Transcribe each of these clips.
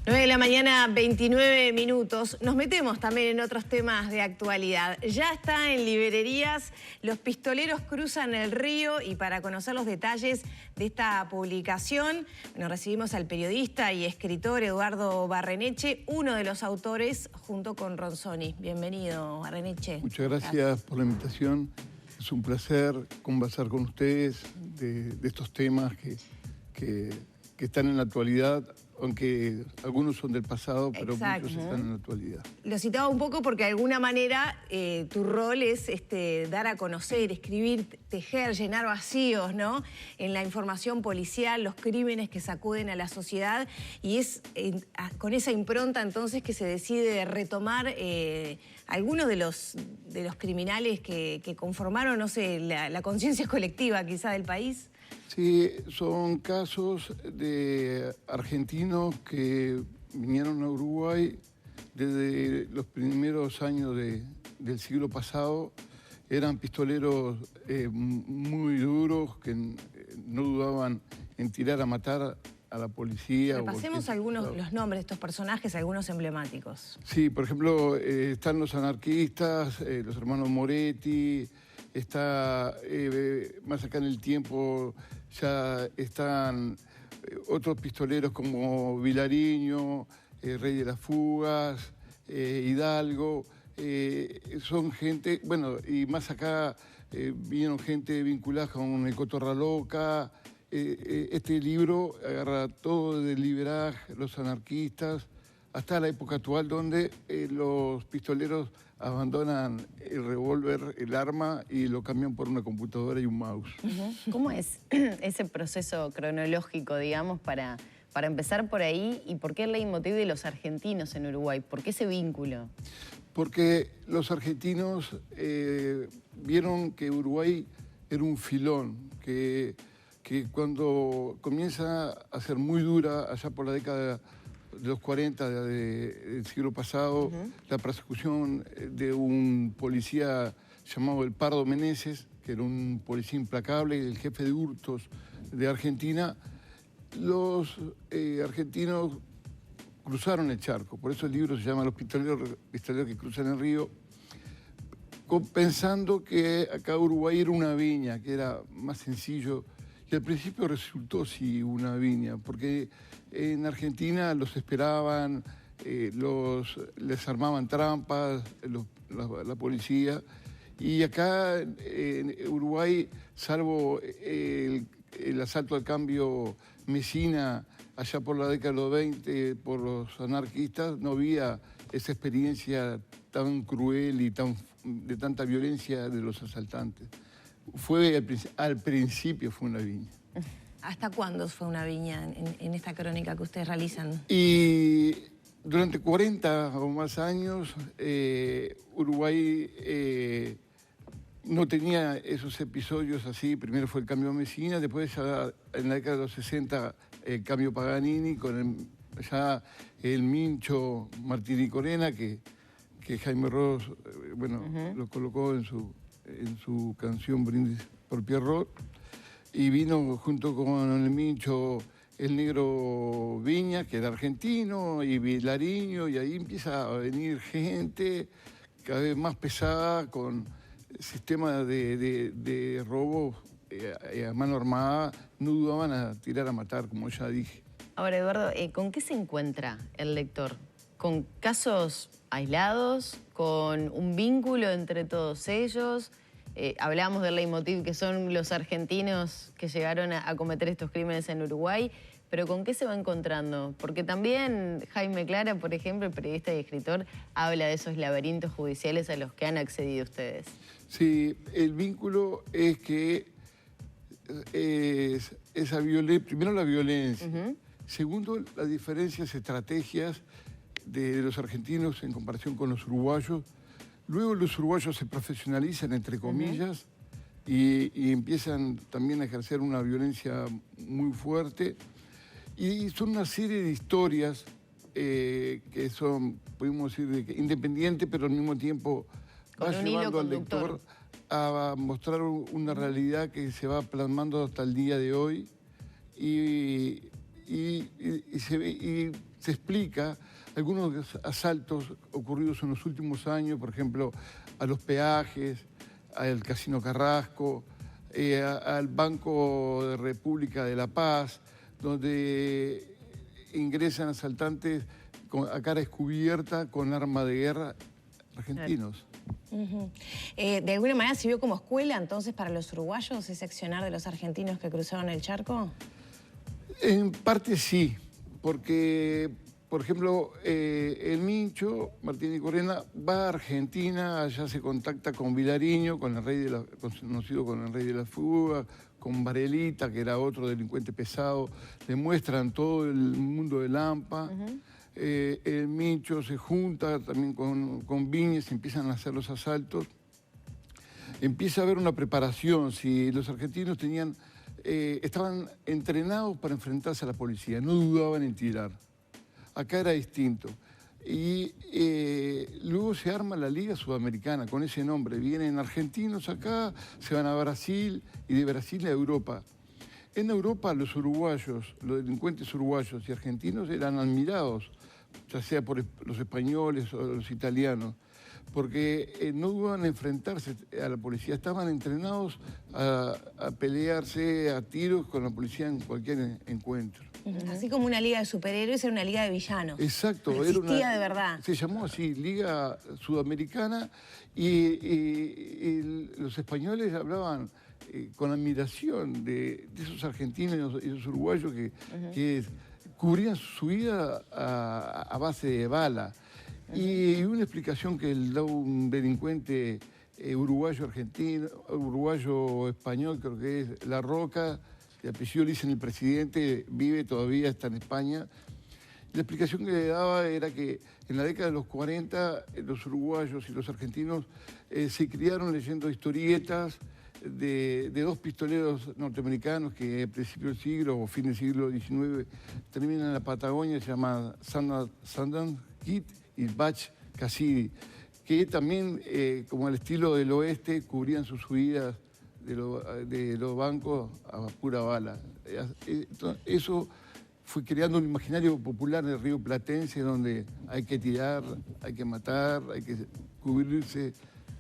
9 de la mañana, 29 minutos. Nos metemos también en otros temas de actualidad. Ya está en librerías Los pistoleros cruzan el río, y para conocer los detalles de esta publicación, nos recibimos al periodista y escritor Eduardo Barreneche, uno de los autores, junto con Ronzoni. Bienvenido, Barreneche. Muchas gracias por la invitación. Es un placer conversar con ustedes de estos temas que están en la actualidad, aunque algunos son del pasado, pero muchos están en la actualidad. Lo citaba un poco porque de alguna manera tu rol es dar a conocer, escribir, tejer, llenar vacíos, ¿no?, en la información policial, los crímenes que sacuden a la sociedad, y es con esa impronta entonces que se decide retomar algunos de los criminales que conformaron, no sé, la conciencia colectiva quizá del país. Sí, son casos de argentinos que vinieron a Uruguay desde los primeros años del siglo pasado. Eran pistoleros muy duros que no dudaban en tirar a matar a la policía. Repasemos los nombres de estos personajes, algunos emblemáticos. Sí, por ejemplo, están los anarquistas, los hermanos Moretti. Está más acá en el tiempo, ya están otros pistoleros como Vilariño, Rey de las Fugas, Hidalgo. Son gente, bueno, y más acá vinieron gente vinculada con el Cotorra Loca. Este libro agarra todo de Liberaje, los anarquistas, hasta la época actual, donde los pistoleros abandonan el revólver, el arma, y lo cambian por una computadora y un mouse. ¿Cómo es ese proceso cronológico, digamos, para empezar por ahí? ¿Y por qué el leitmotiv de los argentinos en Uruguay? ¿Por qué ese vínculo? Porque los argentinos vieron que Uruguay era un filón, que cuando comienza a ser muy dura, allá por la década de los 40 del siglo pasado, la persecución de un policía llamado el Pardo Meneses, que era un policía implacable, el jefe de hurtos de Argentina. Los argentinos cruzaron el charco, por eso el libro se llama Los pistoleros que cruzan el río, pensando que acá Uruguay era una viña, que era más sencillo. Y al principio resultó sí una viña, porque en Argentina los esperaban, les armaban trampas, la policía. Y acá en Uruguay, salvo el asalto al cambio Mesina, allá por la década de los 20, por los anarquistas, no había esa experiencia tan cruel y de tanta violencia de los asaltantes. Al principio fue una viña. ¿Hasta cuándo fue una viña en esta crónica que ustedes realizan? Y durante 40 o más años, Uruguay no tenía esos episodios así. Primero fue el cambio Mesina, después ya en la década de los 60 el cambio Paganini, con ya el Mincho Martini Corena, que Jaime Ross lo colocó en su canción Brindis por Pierrot, y vino junto con el Mincho el negro Viña, que era argentino, y Vilariño, y ahí empieza a venir gente cada vez más pesada, con sistemas de robo a mano armada. No dudaban a tirar a matar, como ya dije. Ahora, Eduardo, ¿con qué se encuentra el lector? ¿Con casos aislados? ¿Con un vínculo entre todos ellos? Hablábamos del leitmotiv, que son los argentinos que llegaron a cometer estos crímenes en Uruguay, pero ¿con qué se va encontrando? Porque también Jaime Clara, por ejemplo, el periodista y escritor, habla de esos laberintos judiciales a los que han accedido ustedes. Sí, el vínculo es que primero la violencia, segundo las diferencias, estrategias de los argentinos en comparación con los uruguayos. Luego los uruguayos se profesionalizan, entre comillas, y empiezan también a ejercer una violencia muy fuerte. Y son una serie de historias que son, podemos decir, independientes, pero al mismo tiempo va llevando al lector a mostrar una realidad que se va plasmando hasta el día de hoy. Y se explica algunos asaltos ocurridos en los últimos años, por ejemplo, a los peajes, al Casino Carrasco, al Banco de República de La Paz, donde ingresan asaltantes a cara descubierta con arma de guerra argentinos. ¿De alguna manera sirvió como escuela entonces para los uruguayos ese accionar de los argentinos que cruzaron el charco? En parte sí, porque, por ejemplo, el Mincho, Martín y Corena, va a Argentina, allá se contacta con Vilariño, conocido con el rey de la fuga, con Varelita, que era otro delincuente pesado, le muestran todo el mundo de Lampa. El Mincho se junta también con Viñes, empiezan a hacer los asaltos. Empieza a haber una preparación, si los argentinos estaban entrenados para enfrentarse a la policía, no dudaban en tirar. Acá era distinto. Y luego se arma la Liga Sudamericana con ese nombre. Vienen argentinos acá, se van a Brasil y de Brasil a Europa. En Europa los uruguayos, los delincuentes uruguayos y argentinos eran admirados, ya sea por los españoles o los italianos, porque no dudaban en enfrentarse a la policía, estaban entrenados a pelearse a tiros con la policía en cualquier encuentro. Así como una liga de superhéroes, era una liga de villanos. Exacto. Existía de verdad. Se llamó así, Liga Sudamericana, y los españoles hablaban con admiración de esos argentinos y esos uruguayos que cubrían su vida a base de bala. Y una explicación que da un delincuente uruguayo-español, creo que es La Roca, de apellido le dicen el presidente, vive todavía, está en España. La explicación que le daba era que en la década de los 40 los uruguayos y los argentinos se criaron leyendo historietas de dos pistoleros norteamericanos que a principios del siglo o fin del siglo XIX terminan en la Patagonia, se llaman Sundance Kid y Butch Cassidy, que también, como el estilo del oeste, cubrían sus huidas de los bancos a pura bala. Eso fue creando un imaginario popular en el río Platense, donde hay que tirar, hay que matar, hay que cubrirse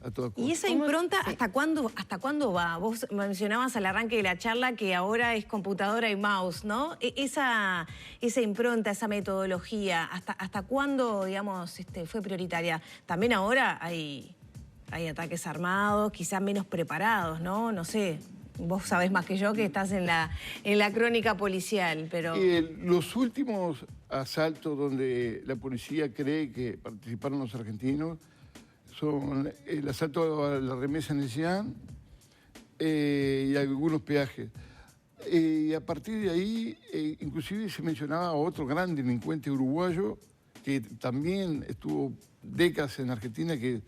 a toda costa. ¿Y esa impronta hasta cuándo va? Vos mencionabas al arranque de la charla que ahora es computadora y mouse, ¿no? Esa impronta, esa metodología, ¿hasta cuándo, digamos, fue prioritaria? También ahora hay ataques armados, quizás menos preparados, ¿no? No sé, vos sabés más que yo que estás en la crónica policial, pero... Los últimos asaltos donde la policía cree que participaron los argentinos son el asalto a la remesa en el Jean y algunos peajes. Y a partir de ahí, inclusive se mencionaba a otro gran delincuente uruguayo que también estuvo décadas en Argentina, que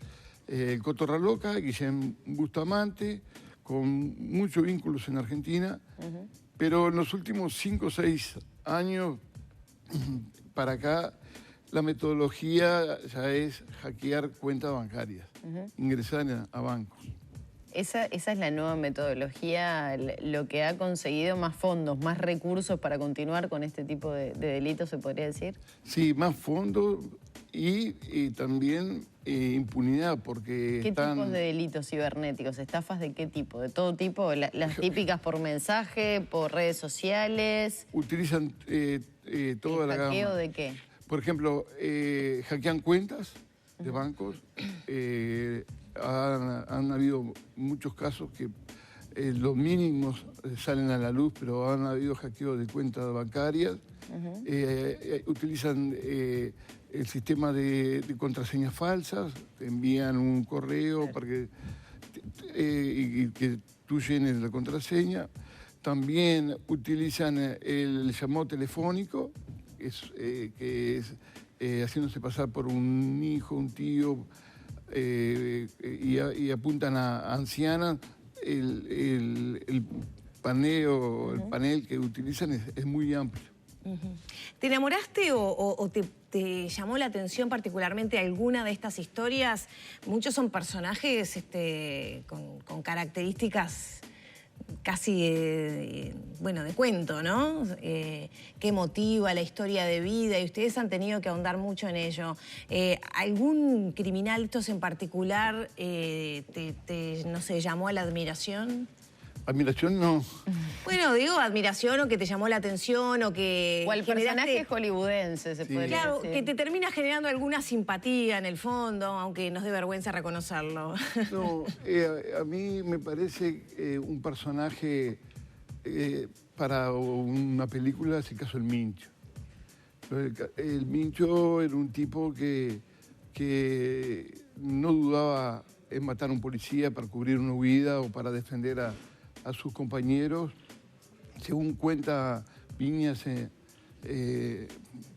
el Cotorraloca, Guillem Bustamante, con muchos vínculos en Argentina, pero en los últimos 5 o 6 años para acá, la metodología ya es hackear cuentas bancarias, ingresar a bancos. Esa es la nueva metodología, lo que ha conseguido más fondos, más recursos para continuar con este tipo de delitos, ¿se podría decir? Sí, más fondos y también impunidad, porque ¿Qué tipos de delitos cibernéticos? ¿Estafas de qué tipo? ¿De todo tipo? ¿Las típicas por mensaje, por redes sociales? Utilizan toda la gama. ¿Hackeo de qué? Por ejemplo, hackean cuentas de bancos. Han habido muchos casos que los mínimos salen a la luz, pero han habido hackeos de cuentas bancarias. Utilizan el sistema de contraseñas falsas, te envían un correo para que, y que tú llenes la contraseña. También utilizan el llamado telefónico, que es haciéndose pasar por un hijo, un tío, y apuntan a ancianas. El panel que utilizan es muy amplio. ¿Te enamoraste o te llamó la atención particularmente alguna de estas historias? Muchos son personajes con características casi, bueno, de cuento, ¿no? Que motiva la historia de vida y ustedes han tenido que ahondar mucho en ello. ¿Algún criminal de estos en particular no sé, llamó a la admiración? Admiración no. Bueno, digo admiración o que te llamó la atención o que... O el personaje hollywoodense, se podría Claro, decir. que te termina generando alguna simpatía en el fondo, aunque nos dé vergüenza reconocerlo. No, a mí me parece un personaje para una película, en este caso el Mincho. El Mincho era un tipo que no dudaba en matar a un policía para cubrir una huida o para defender a sus compañeros. Según cuenta Viñas,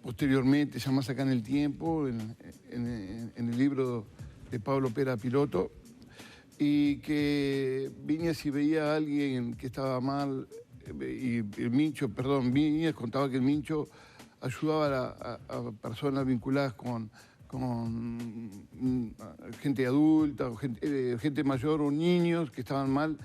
posteriormente, ya más acá en el tiempo, en el libro de Pablo Pera Piloto, y que Viñas, si veía a alguien que estaba mal, y el Mincho, perdón, Viñas contaba que el Mincho ayudaba a personas vinculadas con gente adulta, o gente mayor o niños que estaban mal,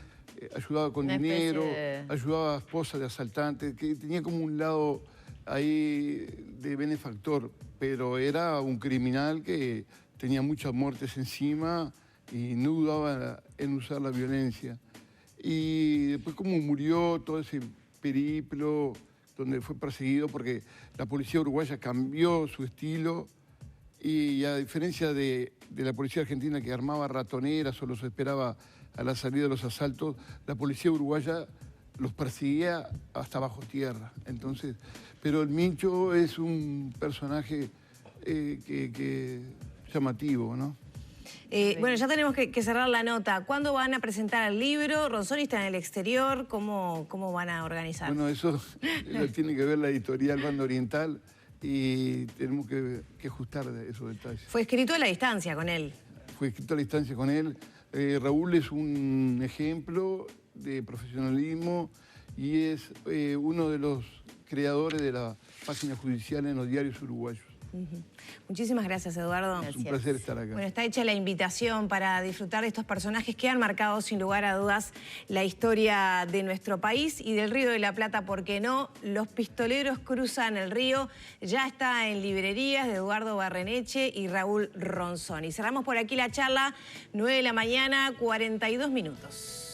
ayudaba con dinero, ayudaba a esposas de asaltantes, que tenía como un lado ahí de benefactor, pero era un criminal que tenía muchas muertes encima y no dudaba en usar la violencia. Y después como murió todo ese periplo, donde fue perseguido porque la policía uruguaya cambió su estilo, y a diferencia de la policía argentina que armaba ratoneras o los esperaba a la salida de los asaltos, la policía uruguaya los perseguía hasta bajo tierra. Entonces, pero el Mincho es un personaje llamativo, ¿no? Bueno, ya tenemos que cerrar la nota. ¿Cuándo van a presentar el libro? ¿Ronzoni está en el exterior? ¿Cómo van a organizar? Bueno, eso lo tiene que ver la editorial Banda Oriental y tenemos que ajustar esos detalles. Fue escrito a la distancia con él. Fue escrito a la distancia con él. Raúl es un ejemplo de profesionalismo y es uno de los creadores de la página judicial en los diarios uruguayos. Muchísimas gracias, Eduardo. Es un placer estar acá. Bueno, está hecha la invitación para disfrutar de estos personajes que han marcado sin lugar a dudas la historia de nuestro país y del Río de la Plata, ¿por qué no? Los pistoleros cruzan el río, ya está en librerías de Eduardo Barreneche y Raúl Ronzoni. Cerramos por aquí la charla, 9 de la mañana, 42 minutos.